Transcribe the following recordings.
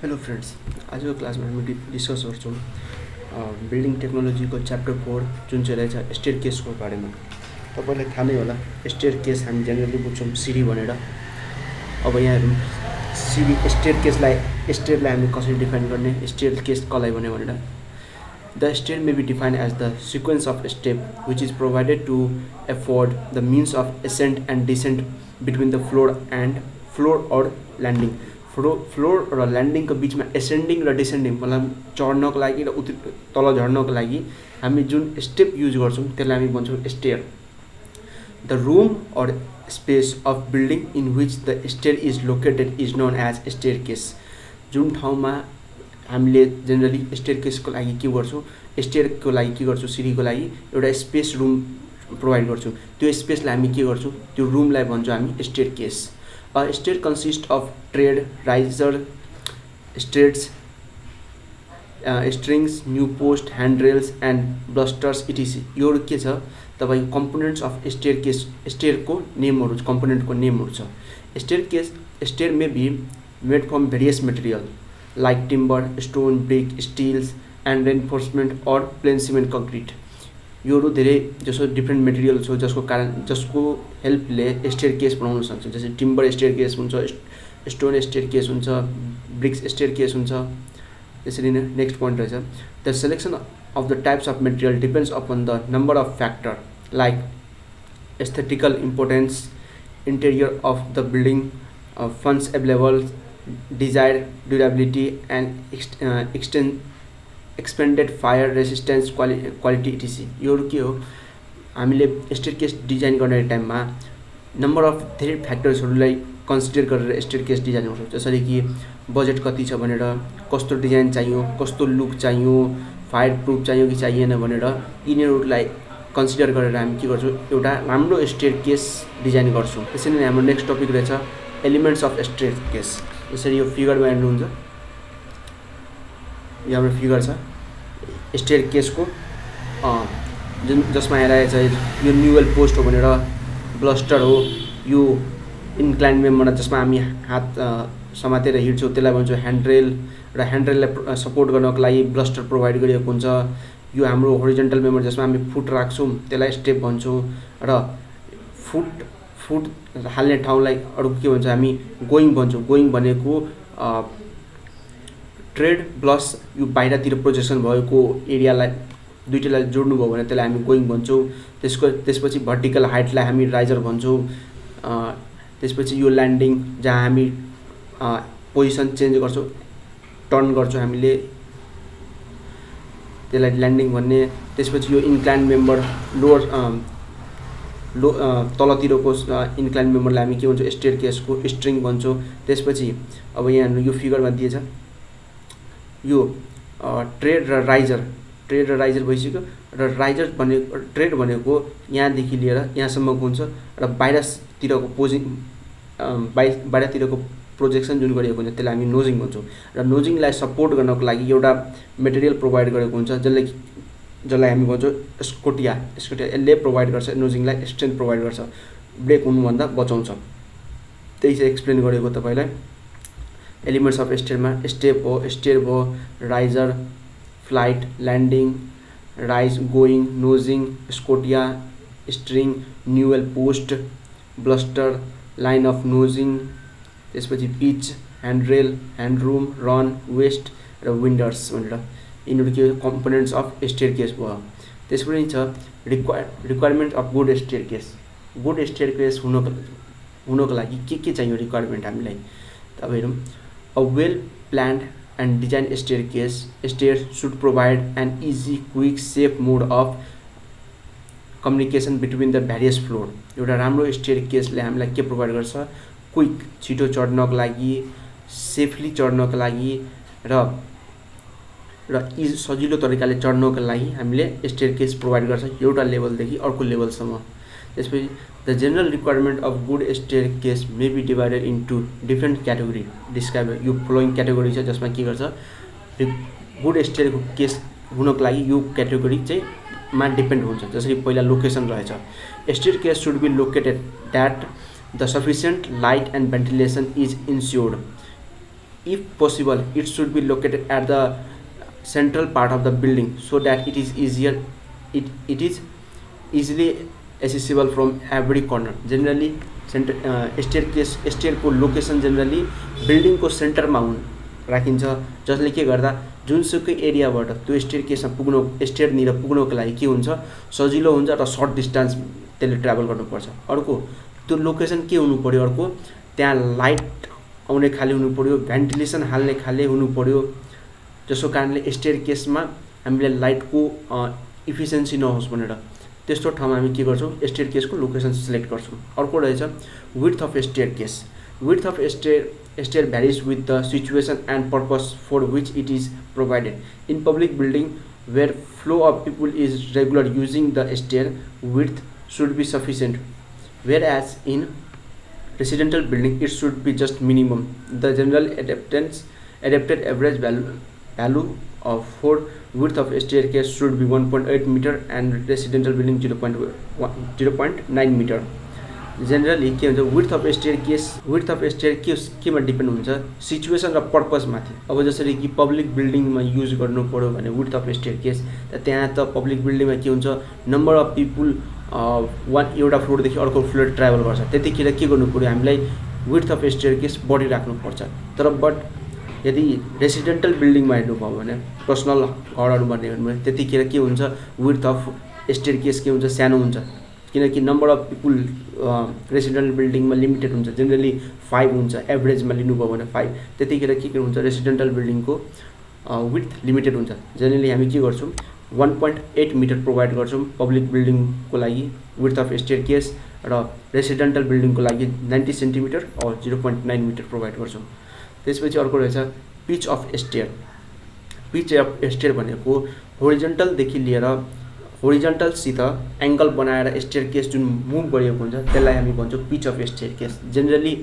Hello friends, आज को class में हम डिस्कस गर्छौँ बिल्डिङ टेक्नोलोजीको च्याप्टर 4 जुन चाहिँ रहेछ स्टेयरकेसको बारेमा। तपाईलाई थाहा नै होला स्टेयरकेस हामी जेनरली बुझ्छौँ सिडी भनेर। अब यहाँ हेरौँ सिडी स्टेयरलाई हामी कसरी डिफाइन गर्ने, स्टेयरकेस कसलाई भन्यो भनेर। The stair may be defined as the sequence of steps which is provided to afford the means of ascent and descent between the floor or landing. Floor र ल्यान्डिङको बिचमा एसेन्डिङ र descending मतलब चढ्नको लागि र तल झर्नको लागि हामी जुन स्टेप युज गर्छौँ त्यसलाई हामी भन्छौँ stair. The room or space of building in which the stair is located is known as staircase. जुन ठाउँमा हामीले जेनरली स्टेयरकेसको लागि के गर्छौँ, स्टेयरको लागि के गर्छौँ, सिडीको लागि एउटा स्पेस रुम प्रोभाइड गर्छौँ। त्यो स्पेसलाई हामी के गर्छौँ, त्यो रुमलाई भन्छौँ हामी staircase. A stair consists of tread, riser, steps, strings, new post, handrails and balusters etc. यो के छ तपाईको components of staircase, stair को नेमहरु, component को नेमहरु छ। Stair may be made from various material like timber, stone, brick, steels and reinforcement or plain cement concrete. योहरू धेरै जसो डिफ्रेन्ट मेटेरियल्स हो जसको हेल्पले स्टेयरकेस बनाउन सक्छ। जस्तै टिम्बर स्टेयरकेस हुन्छ, स्टोन स्टेयरकेस हुन्छ, ब्रिक्स स्टेयरकेस हुन्छ। त्यसरी नै नेक्स्ट पोइन्ट रहेछ the selection of the types of material depends upon the number of factor like aesthetical importance, interior of the building, funds available, desire, durability and expended fire resistance quality etc. यो के हो, हामीले staircase design गर्ने टाइममा number of धेरै फ्याक्टर्सहरूलाई consider गरेर staircase design गर्छौँ। जसरी कि बजेट कति छ भनेर, कस्तो डिजाइन चाहियो, कस्तो लुक चाहियो, फायर प्रुफ चाहियो कि चाहिएन भनेर यिनीहरूलाई कन्सिडर गरेर हामी के गर्छौँ, एउटा राम्रो स्टेयरकेस डिजाइन गर्छौँ। त्यसरी नै हाम्रो नेक्स्ट टपिक रहेछ एलिमेन्ट्स अफ स्टेयरकेस। जसरी यो फिगरमा हेर्नुहुन्छ, यो हाम्रो फिगर छ स्टेयरकेसको जसमा हेराएको छ यो न्युअल पोस्ट हो भनेर, ब्लस्टर हो, यो इन्क्लाइन मेम्बर जसमा हामी हात समातेर हिँड्छौँ त्यसलाई भन्छौँ ह्यान्ड्रेल, र ह्यान्ड्रेललाई सपोर्ट गर्नको लागि ब्लस्टर प्रोभाइड गरिएको हुन्छ। यो हाम्रो होरिजेन्टल मेम्बर जसमा हामी फुट राख्छौँ त्यसलाई स्टेप भन्छौँ, र फुट हाल्ने ठाउँलाई अरू के भन्छ हामी गोइङ भन्छौँ। गोइङ भनेको ट्रेड प्लस यो बाहिरतिर प्रोजेक्सन भएको एरियालाई दुईटैलाई जोड्नु भयो भने त्यसलाई हामी गोइङ भन्छौँ। त्यसपछि भर्टिकल हाइटलाई हामी राइजर भन्छौँ। त्यसपछि यो ल्यान्डिङ जहाँ हामी पोजिसन चेन्ज गर्छौँ, टर्न गर्छौँ हामीले, त्यसलाई ल्यान्डिङ भन्ने। त्यसपछि यो इन्क्लाइन मेम्बर तलतिरको इन्क्लाइन मेम्बरलाई हामी के भन्छौँ, स्टेयरकेसको स्ट्रिङ भन्छौँ। त्यसपछि अब यहाँ यो फिगरमा दिएछ यो ट्रेड र राइजर भइसक्यो। र राइजर भनेको ट्रेड भनेको यहाँदेखि लिएर यहाँसम्मको हुन्छ, र बाहिरतिरको प्रोजेक्सन जुन गरिएको हुन्छ त्यसलाई हामी नोजिङ भन्छौँ। र नोजिङलाई सपोर्ट गर्नको लागि एउटा मेटेरियल प्रोभाइड गरेको हुन्छ जसलाई हामी भन्छौँ स्कोटिया। यसले प्रोभाइड गर्छ, नोजिङलाई स्ट्रेन्थ प्रोभाइड गर्छ, ब्रेक हुनुभन्दा बचाउँछ। त्यही चाहिँ एक्सप्लेन गरेको तपाईँलाई। एलिमेन्ट्स अफ स्टेयरमा स्टेप हो, स्टेयर भयो, riser, flight, landing, rise, going, nosing, scotia, string, newel post, baluster, line of nosing, त्यसपछि pitch, handrail, headroom, run, waist र विन्डर्स भनेर यिनीहरू के कम्पोनेन्ट्स अफ स्टेयरकेस भयो। त्यसपछि छ requirement of good staircase. Good staircase हुनको लागि के चाहियो रिक्वायरमेन्ट हामीलाई, अब हेरौँ। A well planned and designed stairs should provide an easy, quick, safe mode of communication between the various floor. एउटा राम्रो स्टेयरकेसले हामीलाई के प्रोभाइड गर्छ, क्विक छिटो चढ्नको लागि, सेफली चढ्नको लागि र सजिलो तरिकाले चढ्नको लागि हामीले स्टेयरकेस प्रोभाइड गर्छ एउटा लेभलदेखि अर्को लेभलसम्म। त्यसपछि the general requirement of good staircase may be divided into different category describe. यो फ्लोइङ क्याटेगोरी छ जसमा के गर्छ, गुड स्टेयरकेस हुनको लागि यो क्याटेगोरी चाहिँ मा डिपेन्ड हुन्छ। जसरी पहिला लोकेसन रहेछ, staircase should be located that the sufficient light and ventilation is ensured. If possible, it should be located at the central part of the building so that it is easier it is easily accessible from every corner. Generally स्टेयरको location generally बिल्डिङको सेन्टरमा राखिन्छ, जसले के गर्दा जुनसुकै एरियाबाट त्यो स्टेयरकेसमा पुग्नु स्टेयरनिर पुग्नको लागि के हुन्छ, सजिलो हुन्छ र सर्ट डिस्टेन्स त्यसले ट्राभल गर्नुपर्छ। अर्को त्यो लोकेसन के हुनु पर्यो, अर्को त्यहाँ लाइट आउने खाले हुनु पर्यो, भेन्टिलेसन हाल्ने खाले हुनु पर्यो, जसको कारणले स्टेयरकेसमा हामीले लाइटको इफिसियन्सी नहोस् भनेर त्यस्तो ठाउँमा हामी के गर्छौँ, स्टेयरकेसको लोकेसन सिलेक्ट गर्छौँ। अर्को रहेछ width of staircase. Width of stair varies with the situation and purpose for which it is provided. In public building where flow of people is regular, using the stair width should be sufficient, whereas in residential building it should be just minimum. The general adapted average value of for width of staircase should be 1.8 meter and residential building 0.9 meter. Generally के हुन्छ, width of staircase केमा depend हुन्छ, situation र purpose माथि। अब जसरी कि public बिल्डिङमा use गर्नु पर्यो भने विड्थ अफ स्टेयरकेस, त्यहाँ त पब्लिक बिल्डिङमा के हुन्छ, नम्बर अफ पिपुल एउटा फ्लोरदेखि अर्को फ्लोर ट्राभल गर्छ, त्यतिखेर के गर्नु पर्यो, हामीलाई विड्थ अफ स्टेयरकेस बढी राख्नुपर्छ। तर बट यदि रेसिडेन्टल बिल्डिङमा हेर्नुभयो भने, पर्सनल घरहरूमा हेर्नु भने त्यतिखेर के हुन्छ, विड्थ अफ स्टेयरकेस के हुन्छ, सानो हुन्छ, किनकि नम्बर अफ पिपुल रेसिडेन्टल बिल्डिङमा लिमिटेड हुन्छ, जेनरली 5 हुन्छ, एभरेजमा लिनुभयो भने 5, त्यतिखेर के हुन्छ, रेसिडेन्टल बिल्डिङको विड्थ लिमिटेड हुन्छ। जेनरली हामी के गर्छौँ, 1.8 मिटर प्रोभाइड गर्छौँ पब्लिक बिल्डिङको लागि विड्थ अफ स्टेयरकेस, र रेसिडेन्टल बिल्डिङको लागि 90 सेन्टिमिटर और 0.9 मिटर प्रोभाइड गर्छौँ। त्यसपछि अर्को रहेछ pitch of stair. Pitch of stair भनेको होरिजन्टलदेखि लिएर होरिजन्टलसित एङ्गल बनाएर स्टेयरकेस जुन मुभ गरिएको हुन्छ त्यसलाई हामी भन्छौँ पिच अफ स्टेयरकेस। जेनरली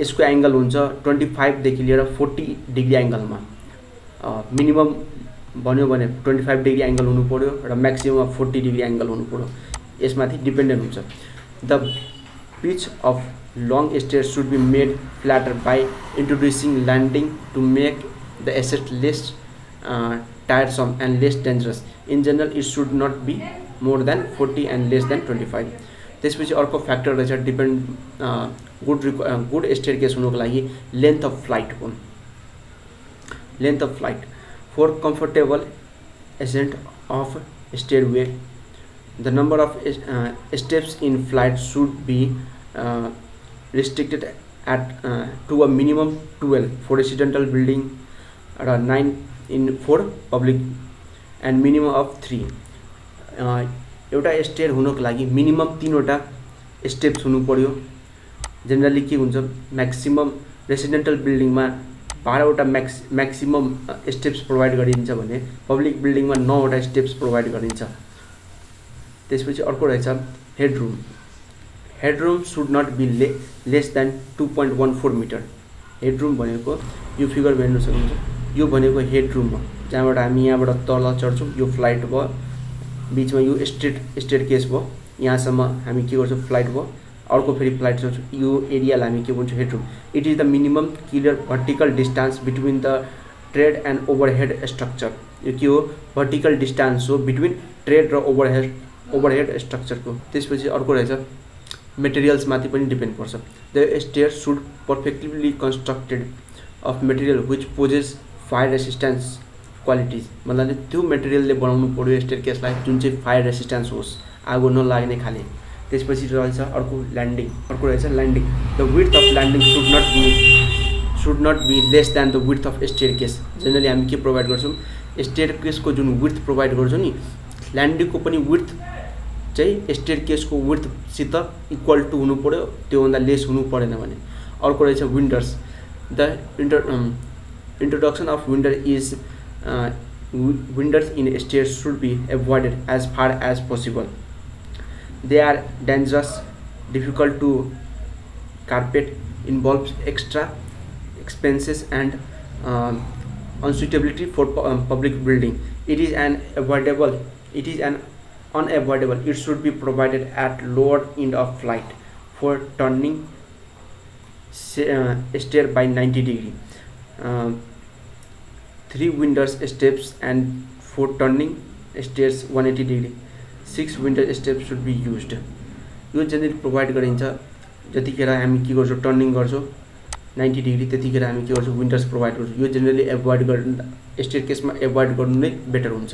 यसको एङ्गल हुन्छ 25 देखि लिएर 40 डिग्री एङ्गलमा, मिनिमम भन्यो भने 25 डिग्री एङ्गल हुनु पर्यो र म्याक्सिमम 40 डिग्री एङ्गल हुनु पर्यो, यसमाथि डिपेन्डेन्ट हुन्छ। The pitch of long stairs should be made flatter by introducing landing to make the ascent less tiresome and less dangerous. In general, it should not be more than 40 and less than 25. त्यसपछि अर्को factor रहेछ depend good staircase हुनुको लागि length of flight हो। Length of flight for comfortable ascent of stairway, the number of steps in flight should be restricted at to a minimum 12 for residential building, 9 in for public and minimum of 3. एउटा stair हुनको लागि minimum 3 वटा steps हुनु पर्यो। Generally के हुन्छ, maximum residential बिल्डिङमा 12 वटा maximum steps provide गरिन्छ भने पब्लिक बिल्डिङमा 9 वटा स्टेप्स प्रोभाइड गरिन्छ। त्यसपछि अर्को रहेछ headroom. Headroom should not be less than 2.14 metre. Headroom भनेको यो फिगरमा हेर्न सक्नुहुन्छ, यो भनेको हेडरूम हो, जहाँबाट हामी यहाँबाट तल चढ्छौँ, यो फ्लाइट भयो, बिचमा यो स्टेयरकेस भयो, यहाँसम्म हामी के गर्छौँ, फ्लाइट भयो, अर्को फेरि फ्लाइट चढ्छौँ, यो एरियालाई हामी के भन्छौँ, headroom. It is the minimum clear vertical distance between the tread and overhead structure. यो के हो, भर्टिकल डिस्टेन्स हो बिट्विन ट्रेड र ओभरहेड स्ट्रक्चरको। त्यसपछि अर्को रहेछ मेटेरियल्स माथि पनि डिपेन्ड पर्छ। The stair should perfectly constructed of material which possess fire resistance qualities. मतलब त्यो मेटेरियलले बनाउनु पर्यो स्टेयरकेसलाई जुन चाहिँ फायर रेसिस्टेन्स होस्, आगो नलाग्ने खाले। त्यसपछि रहेछ अर्को ल्यान्डिङ। अर्को रहेछ landing. The width of landing should not be less than the width of staircase. Generally हामी के प्रोभाइड गर्छौँ, स्टेयरकेसको जुन विड्थ प्रोभाइड गर्छौँ नि, ल्यान्डिङको पनि विड्थ चाहिँ स्टेयरकेसको विड्थसित इक्वल टु हुनु पर्यो, त्योभन्दा लेस हुनु परेन भने। अर्को रहेछ winders. The introduction of windows in stairs should be avoided as far as possible. They are dangerous, difficult to carpet, involves extra expenses and unsuitability for public building. It is unavoidable. It should be provided at lower end of flight for turning stair by 90 degree. 3 winders steps and 4 turning stairs 180 degree 6 winder steps should be used. यो generally provide गरिन्छ जतिखेर हामी के गर्छौँ turning गर्छौँ 90 degree, त्यतिखेर हामी के गर्छौँ विन्डर्स प्रोभाइड गर्छौँ। यो जेनरली एभोइड गर्नु स्टेयरकेसमा एभोइड गर्नु नै बेटर हुन्छ।